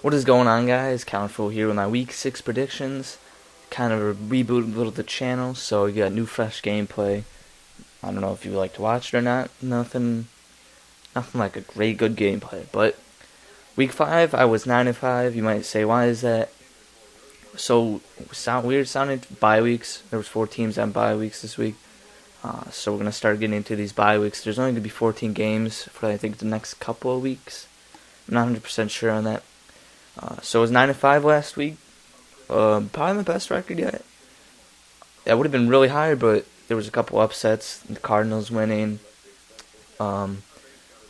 What is going on, guys? Counterful here with my Week 6 predictions. Kind of a reboot a little of the channel, so you got new fresh gameplay. I don't know if you would like to watch it or not. Nothing like a great good gameplay. But Week 5, I was 9-5. You might say, why is that? So weird sounding bye weeks. There was 4 teams on bye weeks this week. So we're gonna start getting into these bye weeks. There's only gonna be 14 games for I think the next couple of weeks. I'm not 100% sure on that. So it was 9-5 last week. Probably my best record yet. That would have been really high, but there was a couple upsets. The Cardinals winning. I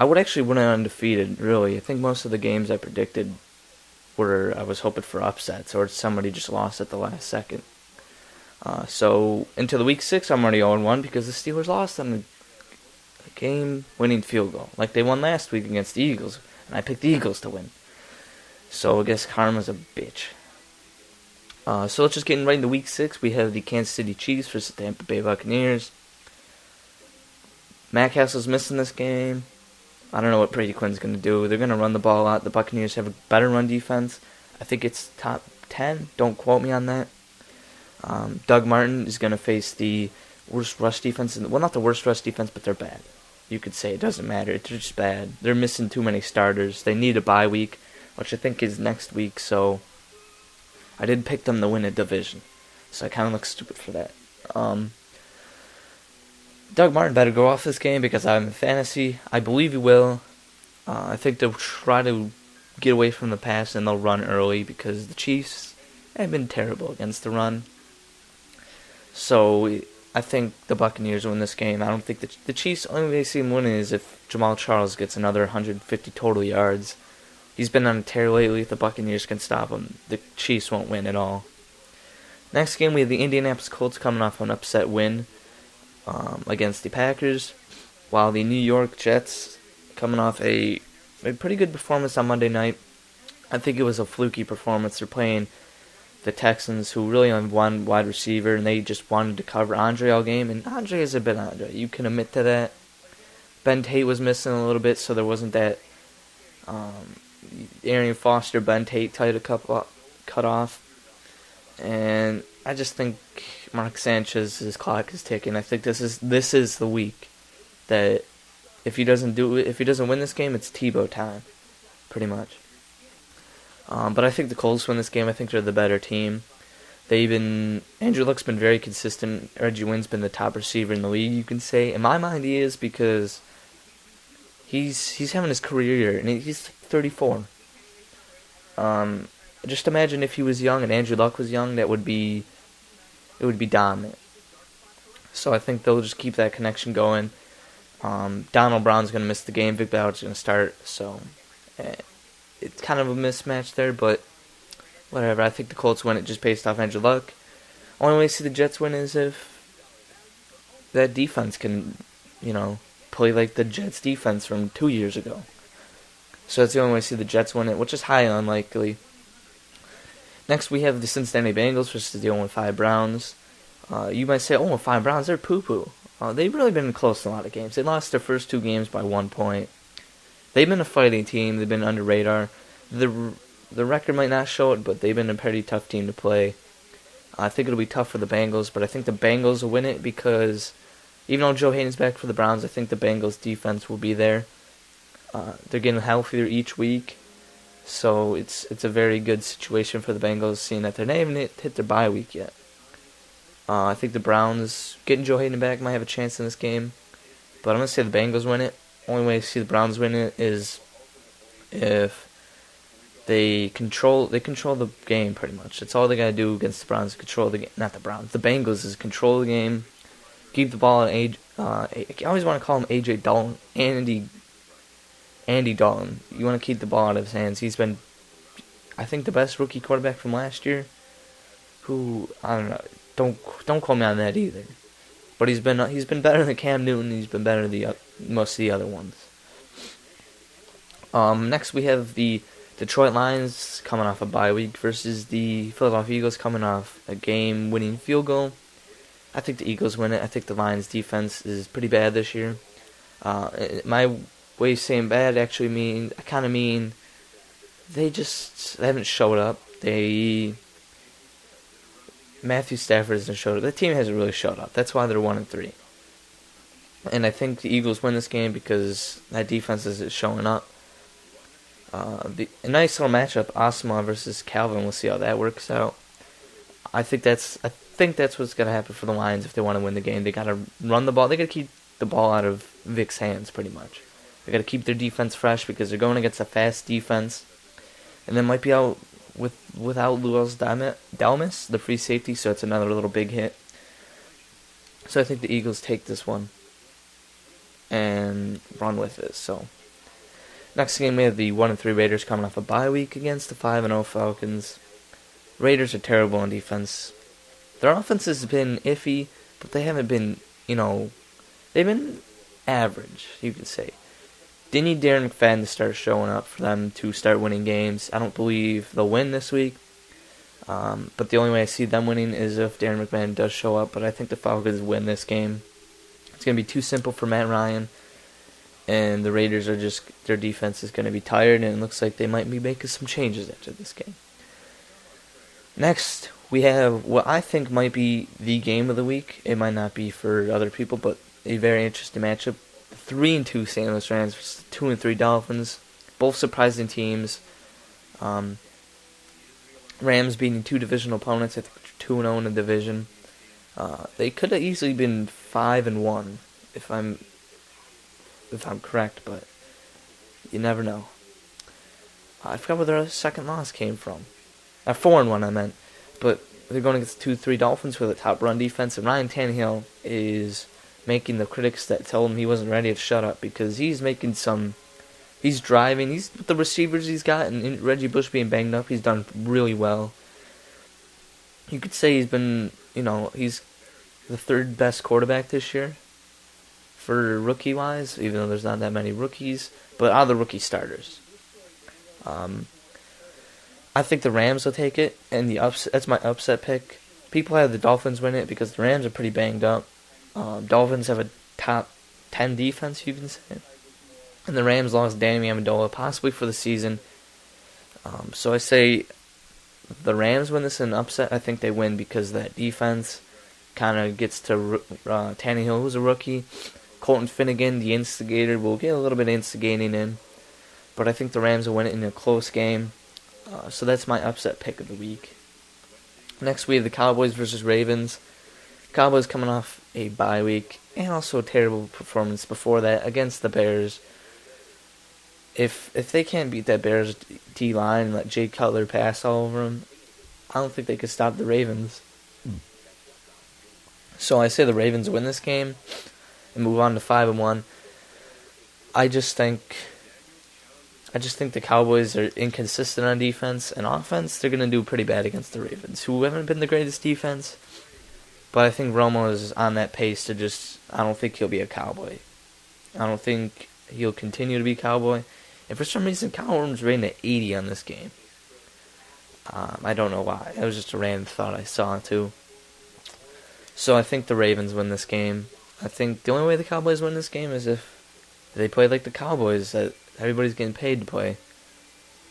would actually win undefeated. Really, I think most of the games I predicted I was hoping for upsets or somebody just lost at the last second. So into the week 6, I'm already 0-1 because the Steelers lost on a game-winning field goal, like they won last week against the Eagles, and I picked the Eagles to win. So I guess karma's a bitch. So let's just get right into week 6. We have the Kansas City Chiefs versus the Tampa Bay Buccaneers. Matt Castle's missing this game. I don't know what Brady Quinn's going to do. They're going to run the ball a lot. The Buccaneers have a better run defense. I think it's top 10. Don't quote me on that. Doug Martin is going to face the worst rush defense. Well, not the worst rush defense, but they're bad. You could say it doesn't matter. They're just bad. They're missing too many starters. They need a bye week, which I think is next week, so I did pick them to win a division. So I kind of look stupid for that. Doug Martin better go off this game because I'm in fantasy. I believe he will. I think they'll try to get away from the pass and they'll run early because the Chiefs have been terrible against the run. So I think the Buccaneers win this game. I don't think the Chiefs, only way I see them winning is if Jamal Charles gets another 150 total yards. He's been on a tear lately. If the Buccaneers can stop him, the Chiefs won't win at all. Next game, we have the Indianapolis Colts coming off an upset win against the Packers, while the New York Jets coming off a pretty good performance on Monday night. I think it was a fluky performance. They're playing the Texans, who really only have one wide receiver, and they just wanted to cover Andre all game, and Andre is a bit Andre. You can admit to that. Ben Tate was missing a little bit, so there wasn't that Arian Foster, Ben Tate title cut off. And I just think Mark Sanchez's clock is ticking. I think this is the week that if he doesn't win this game, it's Tebow time, pretty much. But I think the Colts win this game. I think they're the better team. Andrew Luck's been very consistent. Reggie Wynn's been the top receiver in the league, you can say. In my mind, he is because he's having his career year, and he's 34. Just imagine if he was young and Andrew Luck was young, it would be dominant. So I think they'll just keep that connection going. Donald Brown's going to miss the game. Vic Ballard's going to start. So it's kind of a mismatch there, but whatever. I think the Colts win it just based off Andrew Luck. Only way I see the Jets win is if that defense can, play like the Jets defense from 2 years ago. So that's the only way I see the Jets win it, which is highly unlikely. Next, we have the Cincinnati Bengals versus the 0-5 Browns. You might say, 0-5 Browns, they're poo-poo. They've really been close in a lot of games. They lost their first 2 games by 1 point. They've been a fighting team. They've been under radar. The record might not show it, but they've been a pretty tough team to play. I think it'll be tough for the Bengals, but I think the Bengals will win it because even though Joe Hayden's back for the Browns, I think the Bengals' defense will be there. They're getting healthier each week. So it's a very good situation for the Bengals, seeing that they're not even hit their bye week yet. I think the Browns, getting Joe Hayden back, might have a chance in this game. But I'm going to say the Bengals win it. Only way I see the Browns win it is if they control the game pretty much. That's all they got to do against the Browns, control the game. Not the Browns. The Bengals is control the game, keep the ball on I always want to call him A.J. Dalton, Andy Dalton. You want to keep the ball out of his hands. He's been, I think, the best rookie quarterback from last year. Who, I don't know. Don't quote me on that either. But he's been better than Cam Newton. He's been better than most of the other ones. Next we have the Detroit Lions coming off a bye week versus the Philadelphia Eagles coming off a game-winning field goal. I think the Eagles win it. I think the Lions' defense is pretty bad this year. My way of saying bad actually I kind of mean they haven't showed up. Matthew Stafford hasn't showed up. The team hasn't really showed up. That's why they're 1-3. And I think the Eagles win this game because that defense is showing up. A nice little matchup, Osama versus Calvin. We'll see how that works out. I think that's what's gonna happen for the Lions if they want to win the game. They gotta run the ball. They gotta keep the ball out of Vic's hands, pretty much. They gotta keep their defense fresh because they're going against a fast defense, and they might be out without Luis Delmas, the free safety. So it's another little big hit. So I think the Eagles take this one and run with it. So next game we have the 1-3 Raiders coming off a bye week against the 5-0 Falcons. Raiders are terrible on defense. Their offense has been iffy, but they haven't been, they've been average, you could say. They need Darren McFadden to start showing up for them to start winning games. I don't believe they'll win this week, but the only way I see them winning is if Darren McFadden does show up, but I think the Falcons win this game. It's going to be too simple for Matt Ryan, and the Raiders their defense is going to be tired, and it looks like they might be making some changes after this game. Next, we have what I think might be the game of the week. It might not be for other people, but a very interesting matchup. 3-2 St. Louis Rams versus 2-3 Dolphins. Both surprising teams. Rams beating two divisional opponents. I think 2-0 in the division. They could have easily been 5-1 if I'm correct, but you never know. I forgot where their second loss came from. 4-1 I meant. But they're going against 2-3 Dolphins with a top run defense, and Ryan Tannehill is making the critics that told him he wasn't ready to shut up, because he's driving, with the receivers he's got, and Reggie Bush being banged up, he's done really well. You could say he's been, he's the third best quarterback this year for rookie-wise, even though there's not that many rookies, but out of the rookie starters. I think the Rams will take it, and that's my upset pick. People have the Dolphins win it because the Rams are pretty banged up. Dolphins have a top 10 defense, you can say. And the Rams lost Danny Amendola, possibly for the season. So I say the Rams win this in an upset. I think they win because that defense kind of gets to Tannehill, who's a rookie. Colton Finnegan, the instigator, will get a little bit of instigating in. But I think the Rams will win it in a close game. So that's my upset pick of the week. Next we have the Cowboys versus Ravens. Cowboys coming off a bye week and also a terrible performance before that against the Bears. If they can't beat that Bears D-line and let Jay Cutler pass all over them, I don't think they could stop the Ravens. So I say the Ravens win this game and move on to 5-1. I just think the Cowboys are inconsistent on defense, and offense, they're going to do pretty bad against the Ravens, who haven't been the greatest defense. But I think Romo is on that pace to I don't think he'll be a Cowboy. I don't think he'll continue to be a Cowboy. And for some reason, Cowboys rated at 80 on this game. I don't know why. That was just a random thought I saw, too. So I think the Ravens win this game. I think the only way the Cowboys win this game is if they play like the Cowboys, that everybody's getting paid to play.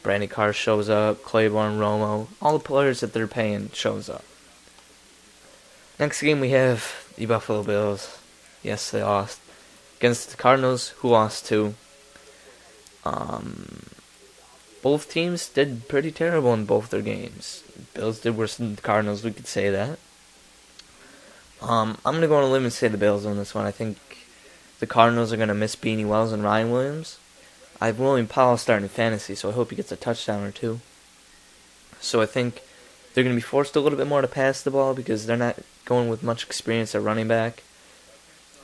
Brandon Carr shows up, Claiborne, Romo, all the players that they're paying shows up. Next game we have the Buffalo Bills. Yes, they lost. Against the Cardinals, who lost too. Both teams did pretty terrible in both their games. Bills did worse than the Cardinals, we could say that. I'm going to go on a limb and say the Bills on this one. I think the Cardinals are going to miss Beanie Wells and Ryan Williams. I have William Powell starting in fantasy, so I hope he gets a touchdown or two. So I think they're going to be forced a little bit more to pass the ball because they're not going with much experience at running back.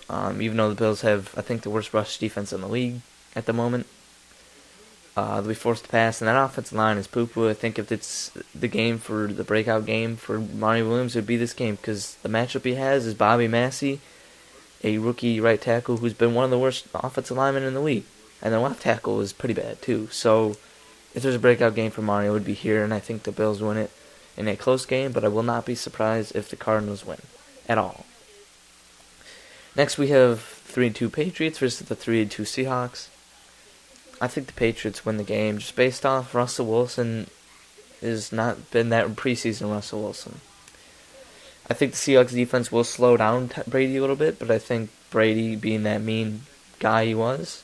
Even though the Bills have, I think, the worst rush defense in the league at the moment. They'll be forced to pass, and that offensive line is poo-poo. I think if it's the game for the breakout game for Mario Williams, it would be this game because the matchup he has is Bobby Massey, a rookie right tackle who's been one of the worst offensive linemen in the league. And the left tackle is pretty bad, too. So, if there's a breakout game for Mario, it would be here, and I think the Bills win it in a close game, but I will not be surprised if the Cardinals win at all. Next, we have 3-2 Patriots versus the 3-2 Seahawks. I think the Patriots win the game just based off Russell Wilson has not been that preseason Russell Wilson. I think the Seahawks defense will slow down Brady a little bit, but I think Brady, being that mean guy he was,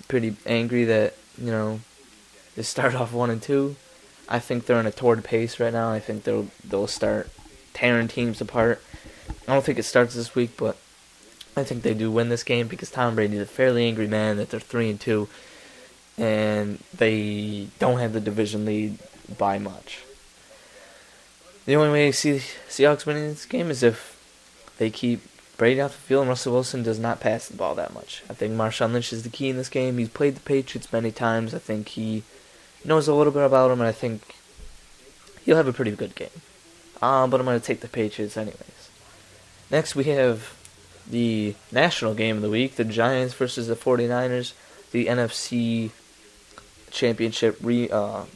pretty angry that, they start off 1-2. I think they're on a torrid pace right now. I think they'll start tearing teams apart. I don't think it starts this week, but I think they do win this game because Tom Brady is a fairly angry man that they're 3-2, and they don't have the division lead by much. The only way I see Seahawks winning this game is if they keep Brady off the field and Russell Wilson does not pass the ball that much. I think Marshawn Lynch is the key in this game. He's played the Patriots many times. I think he knows a little bit about them, and I think he'll have a pretty good game. But I'm going to take the Patriots anyways. Next, we have the national game of the week, the Giants versus the 49ers, the NFC Championship rematch.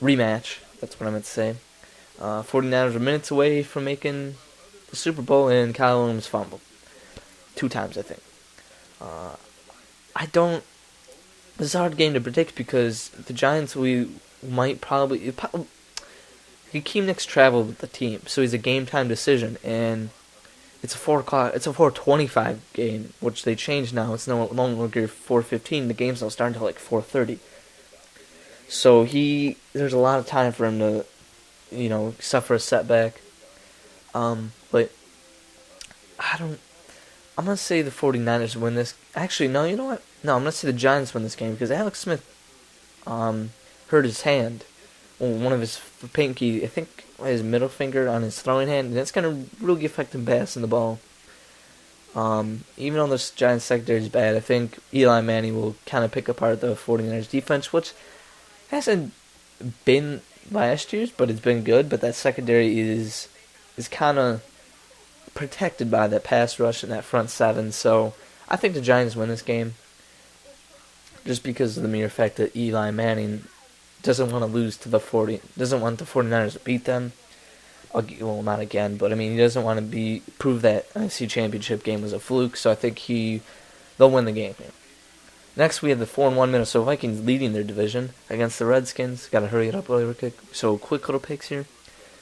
That's what I meant to say. 49ers are minutes away from making the Super Bowl, and Kyle Williams fumbled 2 times, I think. This is a hard game to predict because the Giants, Hakeem Nicks traveled with the team, so he's a game time decision, and it's a 4:25 game, which they changed now. It's no longer 4:15. The game's not starting until like 4:30. So there's a lot of time for him to, suffer a setback. But I'm gonna say the 49ers win this. Actually, no, you know what? No, I'm gonna say the Giants win this game because Alex Smith hurt his hand. Well, one of his pinky, I think his middle finger on his throwing hand, and that's gonna really affect him passing the ball. Even though this Giants secondary is bad, I think Eli Manning will kind of pick apart the 49ers defense, which hasn't been last year's, but it's been good. But that secondary is kind of protected by that pass rush and that front seven. So I think the Giants win this game just because of the mere fact that Eli Manning doesn't want to doesn't want the 49ers to beat them. Well, not again, but he doesn't want to prove that NFC Championship game was a fluke. So I think they'll win the game here. Next, we have the 4-1 Minnesota Vikings leading their division against the Redskins. Got to hurry it up really quick. So quick little picks here.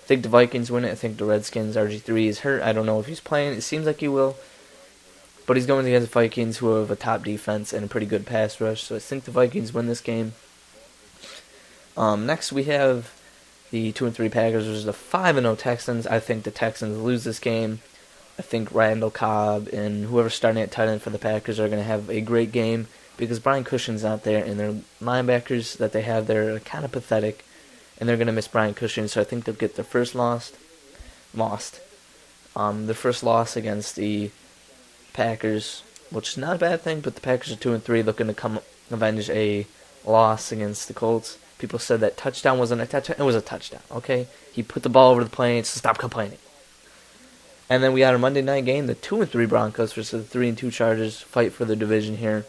I think the Vikings win it. I think the Redskins, RG3 is hurt. I don't know if he's playing. It seems like he will. But he's going against the Vikings, who have a top defense and a pretty good pass rush. So I think the Vikings win this game. Next, we have the 2-3 Packers versus the 5-0 Texans. I think the Texans lose this game. I think Randall Cobb and whoever's starting at tight end for the Packers are going to have a great game because Brian Cushing's not there, and their linebackers that they have there are kind of pathetic, and they're going to miss Brian Cushing, so I think they'll get their first loss. Their first loss against the Packers, which is not a bad thing, but the Packers are 2-3, looking to come avenge a loss against the Colts. People said that touchdown wasn't a touchdown. It was a touchdown, okay? He put the ball over the plane, so stop complaining. And then we had our Monday night game, the 2-3 Broncos versus the 3-2 Chargers fight for the division here.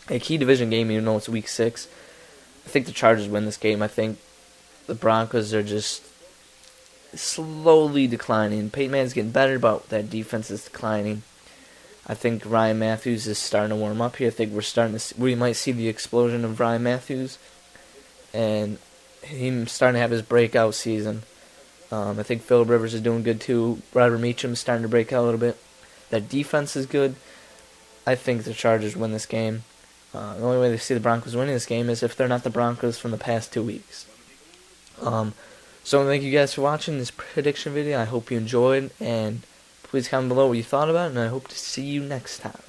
A key division game, even though it's week 6. I think the Chargers win this game. I think the Broncos are just slowly declining. Peyton Manning's getting better, but that defense is declining. I think Ryan Matthews is starting to warm up here. I think we might see the explosion of Ryan Matthews, and him starting to have his breakout season. I think Phillip Rivers is doing good too. Robert Meacham's starting to break out a little bit. That defense is good. I think the Chargers win this game. The only way they see the Broncos winning this game is if they're not the Broncos from the past 2 weeks. So thank you guys for watching this prediction video. I hope you enjoyed, and please comment below what you thought about it, and I hope to see you next time.